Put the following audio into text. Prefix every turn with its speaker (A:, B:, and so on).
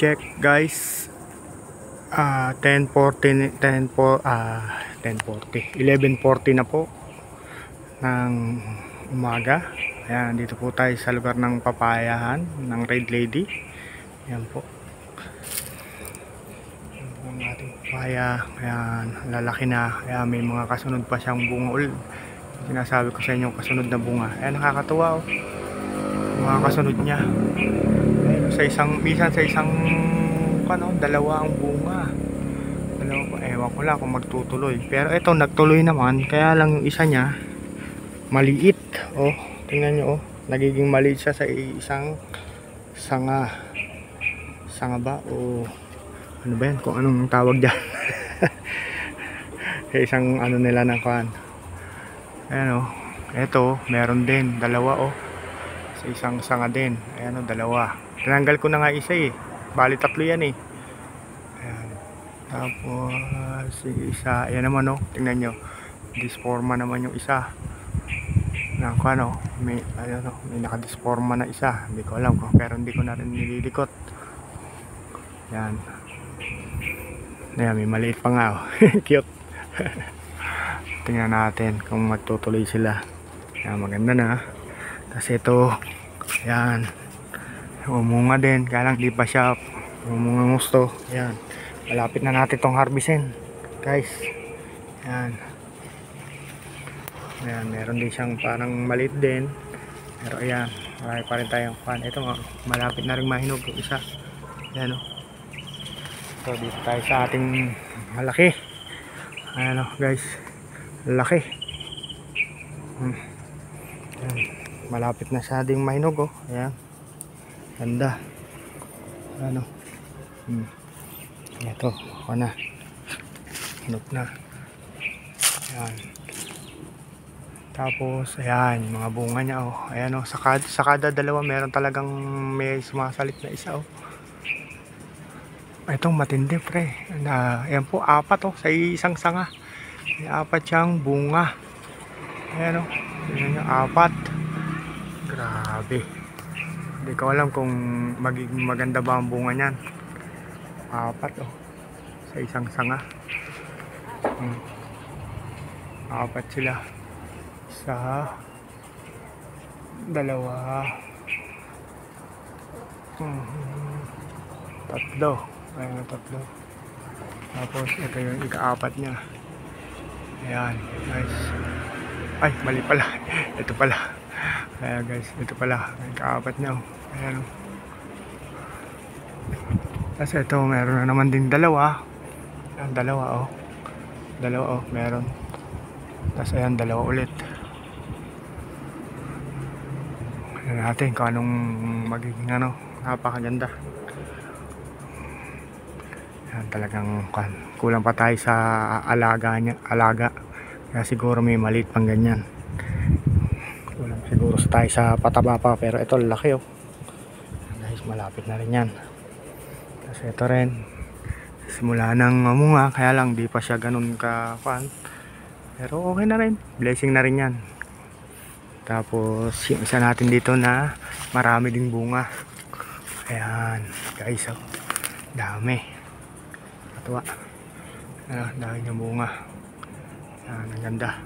A: check guys. 10:40 11:40 na po ng umaga. Ayan, dito po tayo sa lugar ng papayahan ng Red Lady. Ayan po. Ang ating papaya. Ayan, lalaki na. Ayan, may mga kasunod pa siyang bunga ulit. Sinasabi ko sa inyo, kasunod na bunga. Ayan, nakakatuwa oh. Mga kasunod niya. Ayan, minsan sa isang dalawa ang bunga. Dalawa po. Ewan ko lang kung magtutuloy. Pero ito, nagtuloy naman. Kaya lang yung isa niya, maliit. Oh, tingnan nyo oh. Nagiging maliit siya sa isang sanga. Sanga ba? O ano ba yan? Kung anong tawag dyan. Isang ano nila ng kuhan. Ayan oh. Ito, meron din. Dalawa oh. Sa isang sanga din. Ayan oh, dalawa. Tinanggal ko na nga isa eh. Bali tatlo yan eh. Ayan. Tapos sige isa. Ayan naman oh. Tingnan nyo. Disforma naman yung isa. Naku ano. May nakadisforma na isa. Hindi ko alam kung pero hindi ko na rin nililikot. Ayan. Ayan. May maliit pa nga oh. Cute. Tingnan natin kung magtutuloy sila. Ayan. Maganda na. Kasi ito. Ayan. Umunga din, kaya lang di pa siya umunga gusto. Ayan, malapit na natin itong harvestin guys. Ayan. Ayan, meron din siyang parang maliit din. Pero ayan, marami pa rin tayong pan. Ito malapit na rin mahinog yung isa. Ayan o. So dito tayo sa ating malaki. Ayan o guys, laki. Ayan. Malapit na siya ding mahinog o. Ayan. Ganda. Ano? Ito, ako na. Hinog na. Ayan. Tapos, ayan, mga bunga niya oh. Ayan oh, sa kada dalawa meron talagang may sumasalit na isa oh. Itong matindi pre. Ayan po, apat oh, sa isang sanga. May apat siyang bunga. Ayan oh. Ayan yung apat. Grabe. Hindi ko alam kung magiging maganda ba ang bunga niyan. Apat oh. Sa isang sanga. Apat sila. Sa dalawa. Tatlo. Ayan tatlo. Tapos ito yung ika-apat niya. Ayan guys. Ay mali pala. Ito pala. Ayan guys, ito pala ang kaapat niya oh. Ayan oh. Kasi ito meron na naman din dalawa. Ayan, dalawa oh. Dalawa oh, meron. Tapos ayan, dalawa ulit. Ayan natin kung anong magiging ano. Napakaganda. Ayan talagang kulang pa tayo sa alaga niya. Alaga. Kaya siguro may maliit pang ganyan. Siguro tayo sa pataba pa, pero ito laki oh guys, malapit na rin yan. Kasi ito rin simula ng mamunga, kaya lang di pa siya ganun ka fan, pero okay na rin, blessing na rin yan. Tapos yung isa natin dito na marami ding bunga. Ayan guys oh, dami katuwa. Dami ng bunga. Ayan, ang ganda.